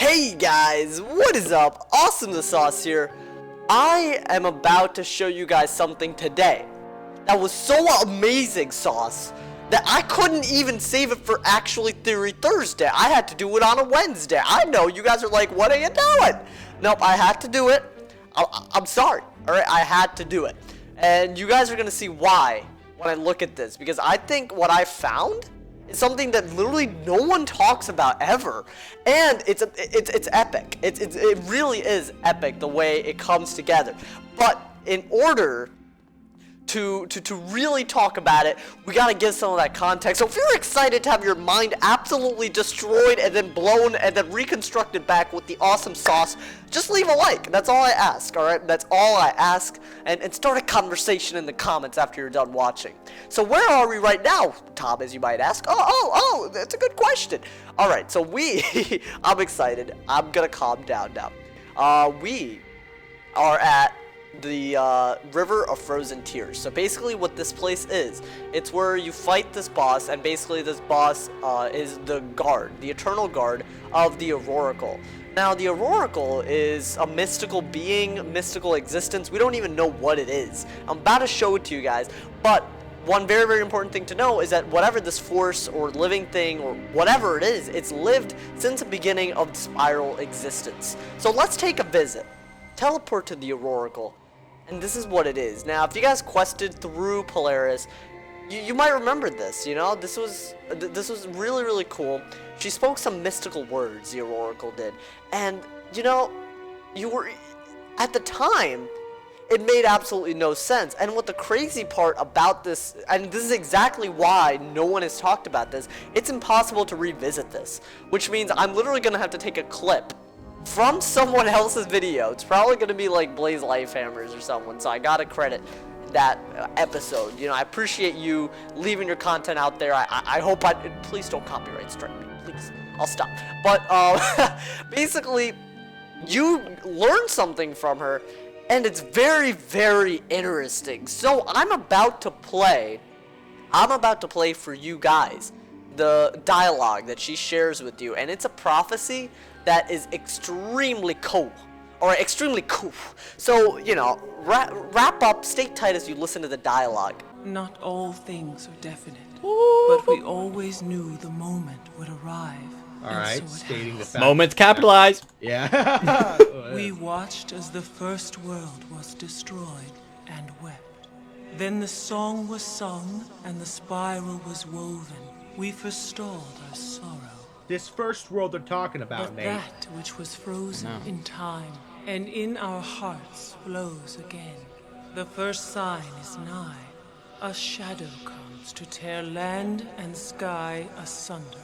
Hey guys, what is up? AwesomeTheSauce here. I am about to show you guys something today that was so amazing, Sauce, that I couldn't even save it for Actually Theory Thursday. I had to do it on a Wednesday. I know, you guys are like, what are you doing? Nope, I had to do it. I'm sorry, alright? I had to do it. And you guys are going to see why when I look at this, because I think what I found is something that literally no one talks about ever, and it's epic. It really is epic the way it comes together. But in order to really talk about it, we gotta give some of that context. So if you're excited to have your mind absolutely destroyed and then blown and then reconstructed back with the awesome sauce, just leave a like. That's all I ask, alright? That's all I ask. And start a conversation in the comments after you're done watching. So where are we right now, Tom, as you might ask? Oh, that's a good question. Alright, so I'm excited. I'm gonna calm down now. We are at the River of Frozen Tears. So basically what this place is, it's where you fight this boss, and basically this boss is the guard, the eternal guard of the Auroracle. Now the Auroracle is a mystical being, mystical existence. We don't even know what it is. I'm about to show it to you guys, but one very, very important thing to know is that whatever this force or living thing or whatever it is, it's lived since the beginning of Spiral existence. So let's take a visit. Teleport to the Auroracle. And this is what it is. Now, if you guys quested through Polaris, you might remember this, you know? This was really, really cool. She spoke some mystical words, the Auroracle did. And, you know, at the time, it made absolutely no sense. And what the crazy part about this, and this is exactly why no one has talked about this, it's impossible to revisit this. Which means I'm literally going to have to take a clip from someone else's video. It's probably going to be like Blaze Lifehammers or someone, so I gotta credit that episode. You know, I appreciate you leaving your content out there. I hope please don't copyright strike me, please. I'll stop. But basically, you learn something from her, and it's very, very interesting. So I'm about to play for you guys the dialogue that she shares with you, and it's a prophecy that is extremely cool. So, you know, wrap up, stay tight as you listen to the dialogue. Not all things are definite, but we always knew the moment would arrive. Alright, stating the fact. Moments capitalized. Yeah. We watched as the first world was destroyed and wept. Then the song was sung and the spiral was woven. We forestalled our sorrow. This first world they're talking about, But Nate. that which was frozen in time and in our hearts flows again. The first sign is nigh. A shadow comes to tear land and sky asunder.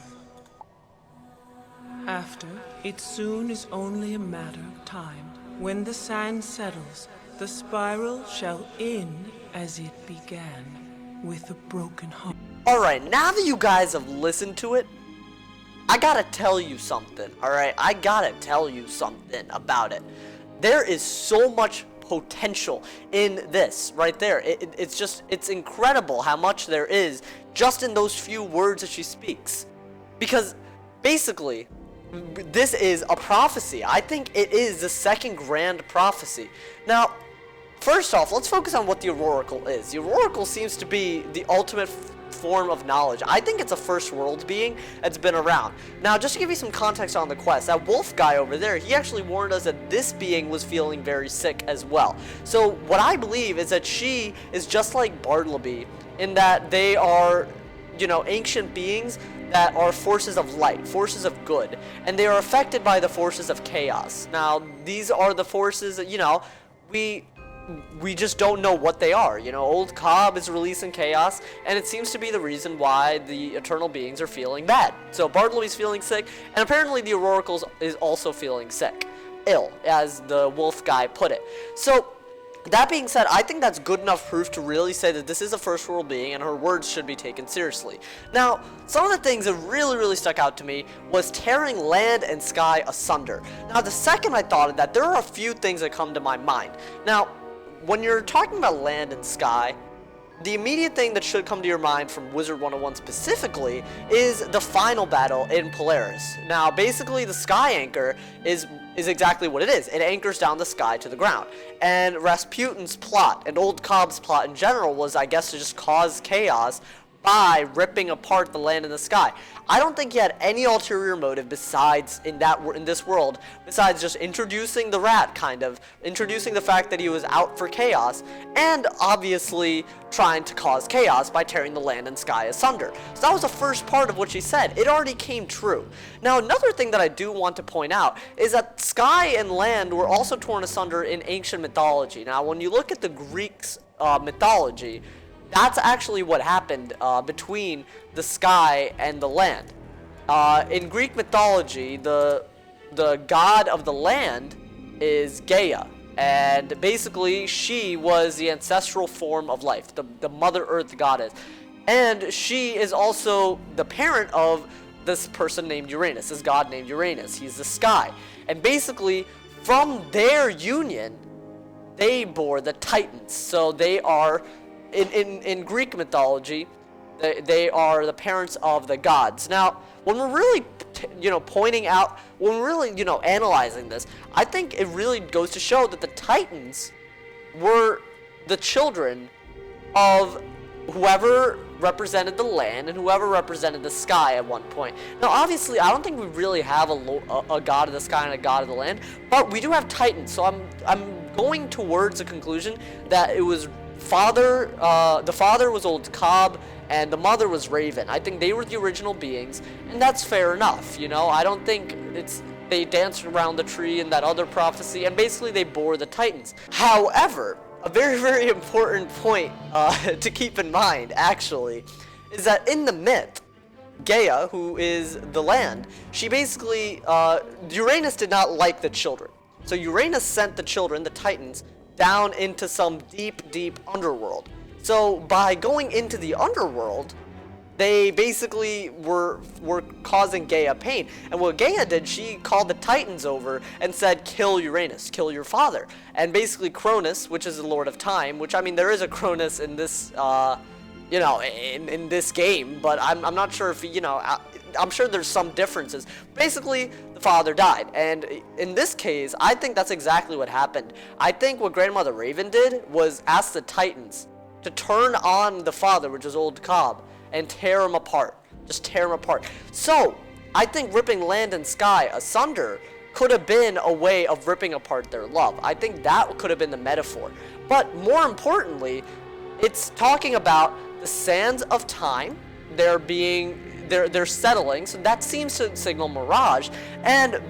After, it soon is only a matter of time. When the sand settles, the spiral shall end as it began, with a broken heart. Alright, now that you guys have listened to it, I gotta tell you something, alright? I gotta tell you something about it. There is so much potential in this right there. It's incredible how much there is just in those few words that she speaks. Because basically, this is a prophecy. I think it is the second grand prophecy. Now, first off, let's focus on what the Auroracle is. The Auroracle seems to be the ultimate form of knowledge. I think it's a first world being that's been around. Now, just to give you some context on the quest, that wolf guy over there, he actually warned us that this being was feeling very sick as well. So what I believe is that she is just like Bartleby in that they are, you know, ancient beings that are forces of light, forces of good, and they are affected by the forces of chaos. Now, these are the forces that, you know, we just don't know what they are. You know, old Cobb is releasing chaos, and it seems to be the reason why the eternal beings are feeling bad. So Bartleby's feeling sick, and apparently the Auroracle is also feeling sick. Ill, as the wolf guy put it. So, that being said, I think that's good enough proof to really say that this is a first world being, and her words should be taken seriously. Now, some of the things that really, really stuck out to me was tearing land and sky asunder. Now, the second I thought of that, there are a few things that come to my mind. Now, when you're talking about land and sky, the immediate thing that should come to your mind from Wizard101 specifically is the final battle in Polaris. Now, basically, the Sky Anchor is exactly what it is. It anchors down the sky to the ground. And Rasputin's plot, and Old Cobb's plot in general, was, I guess, to just cause chaos by ripping apart the land and the sky. I don't think he had any ulterior motive besides in this world, besides just introducing the rat, kind of introducing the fact that he was out for chaos, and obviously trying to cause chaos by tearing the land and sky asunder. So that was the first part of what she said. It already came true. Now, another thing that I do want to point out is that sky and land were also torn asunder in ancient mythology. Now, when you look at the Greeks' mythology, that's actually what happened between the sky and the land. In Greek mythology, the god of the land is Gaia, and basically she was the ancestral form of life, the Mother Earth goddess, and she is also the parent of this person named Uranus, this god named Uranus. He's the sky, and basically from their union, they bore the Titans. So they are in Greek mythology, they are the parents of the gods. Now, when we're really, pointing out, when we're really, analyzing this, I think it really goes to show that the Titans were the children of whoever represented the land and whoever represented the sky at one point. Now, obviously, I don't think we really have a god of the sky and a god of the land, but we do have Titans. So I'm going towards a conclusion that it was the father was Old Cobb, and the mother was Raven. I think they were the original beings, and that's fair enough, I don't think they danced around the tree in that other prophecy, and basically they bore the Titans. However, a very, very important point to keep in mind, actually, is that in the myth, Gaia, who is the land, she basically, Uranus did not like the children. So Uranus sent the children, the Titans, down into some deep, deep underworld. So by going into the underworld, they basically were causing Gaia pain. And what Gaia did, she called the Titans over and said, kill Uranus, kill your father. And basically Cronus, which is the Lord of Time, which, I mean, there is a Cronus in this, in this game, but I'm not sure if, I'm sure there's some differences. Basically, the father died, and in this case, I think that's exactly what happened. I think what Grandmother Raven did was ask the Titans to turn on the father, which is Old Cobb, and tear him apart. Just tear him apart. So, I think ripping land and sky asunder could have been a way of ripping apart their love. I think that could have been the metaphor. But more importantly, it's talking about the sands of time. They're settling, so that seems to signal mirage, and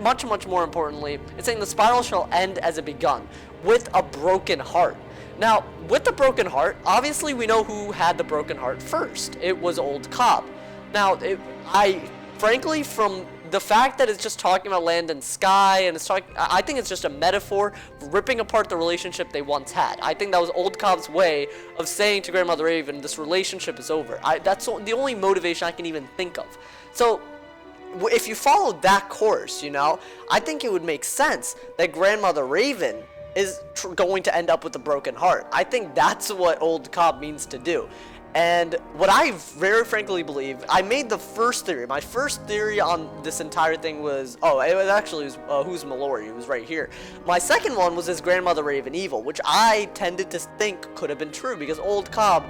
much more importantly, it's saying the spiral shall end as it begun, with a broken heart. Now, with the broken heart, obviously we know who had the broken heart first. It was Old Cobb. Now, frankly, from the fact that it's just talking about land and sky, and I think it's just a metaphor for ripping apart the relationship they once had. I think that was Old Cobb's way of saying to Grandmother Raven, this relationship is over. That's the only motivation I can even think of. So, if you followed that course, I think it would make sense that Grandmother Raven is going to end up with a broken heart. I think that's what Old Cobb means to do. And what I very frankly believe, I made the first theory. My first theory on this entire thing was, who's Mallory? It was right here. My second one was his Grandmother Raven evil, which I tended to think could have been true because Old Cobb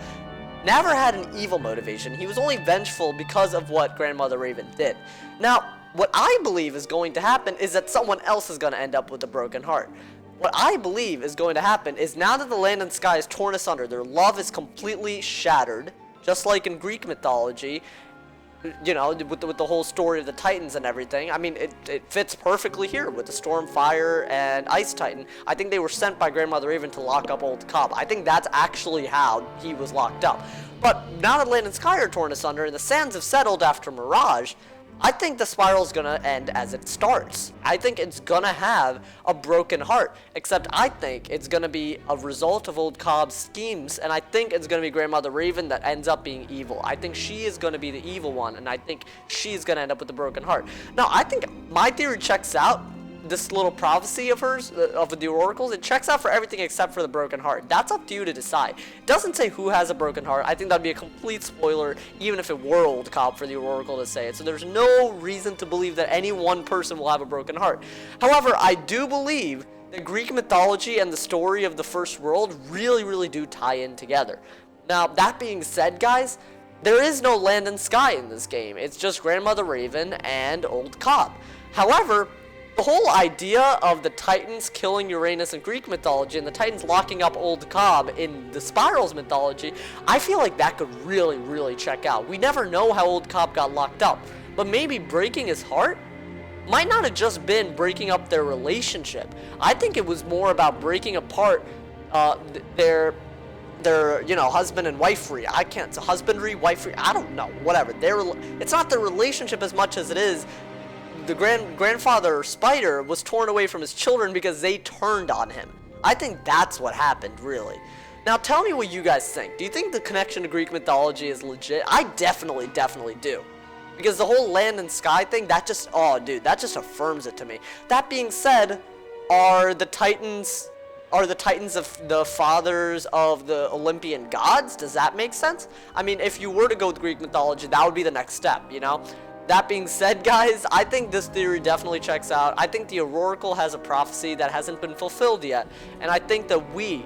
never had an evil motivation. He was only vengeful because of what Grandmother Raven did. Now, what I believe is going to happen is that someone else is going to end up with a broken heart. What I believe is going to happen is now that the land and sky is torn asunder, their love is completely shattered, just like in Greek mythology, with the whole story of the Titans and everything. I mean, it fits perfectly here with the Storm, Fire, and Ice Titan. I think they were sent by Grandmother Raven to lock up Old Cobb. I think that's actually how he was locked up. But now that land and sky are torn asunder and the sands have settled after Mirage, I think the spiral is going to end as it starts. I think it's going to have a broken heart, except I think it's going to be a result of Old Cobb's schemes, and I think it's going to be Grandmother Raven that ends up being evil. I think she is going to be the evil one, and I think she's going to end up with a broken heart. Now, I think my theory checks out this little prophecy of hers, of the oracles, it checks out for everything except for the broken heart. That's up to you to decide. It doesn't say who has a broken heart. I think that'd be a complete spoiler, even if it were old cop for the oracle to say it. So there's no reason to believe that any one person will have a broken heart. However, I do believe that Greek mythology and the story of the first world really, really do tie in together. Now, that being said, guys, there is no land and sky in this game. It's just Grandmother Raven and Old Cobb. However, the whole idea of the Titans killing Uranus in Greek mythology and the Titans locking up Old Cobb in the Spirals mythology, I feel like that could really, really check out. We never know how Old Cobb got locked up, but maybe breaking his heart might not have just been breaking up their relationship. I think it was more about breaking apart their husband and wifery. Husbandry, wifery, I don't know, whatever. It's not their relationship as much as it is the grandfather Spider was torn away from his children because they turned on him. I think that's what happened, really. Now, tell me what you guys think. Do you think the connection to Greek mythology is legit? I definitely do. Because the whole land and sky thing, that just affirms it to me. That being said, are the Titans of the fathers of the Olympian gods? Does that make sense? I mean, if you were to go with Greek mythology, that would be the next step, you know? That being said, guys, I think this theory definitely checks out. I think the Auroracle has a prophecy that hasn't been fulfilled yet, and I think that we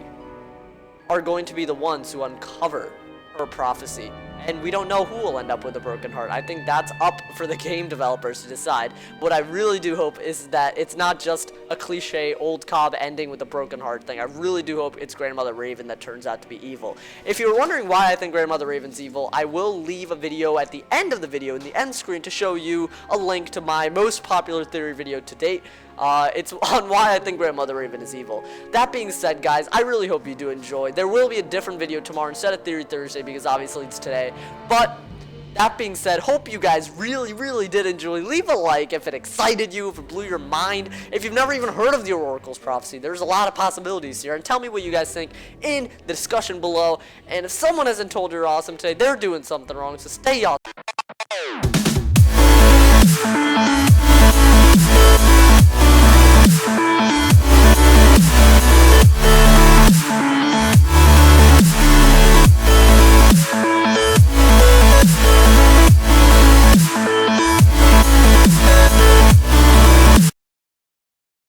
are going to be the ones who uncover her prophecy. And we don't know who will end up with a broken heart. I think that's up for the game developers to decide. What I really do hope is that it's not just a cliche Old Cobb ending with a broken heart thing. I really do hope it's Grandmother Raven that turns out to be evil. If you're wondering why I think Grandmother Raven's evil, I will leave a video at the end of the video in the end screen to show you a link to my most popular theory video to date. It's on why I think Grandmother Raven is evil. That being said, guys, I really hope you do enjoy. There will be a different video tomorrow instead of Theory Thursday because obviously it's today. But that being said, hope you guys really did enjoy. Leave a like if it excited you, if it blew your mind. If you've never even heard of the Oracle's prophecy, there's a lot of possibilities here. And tell me what you guys think in the discussion below. And if someone hasn't told you you're awesome today, they're doing something wrong. So stay awesome.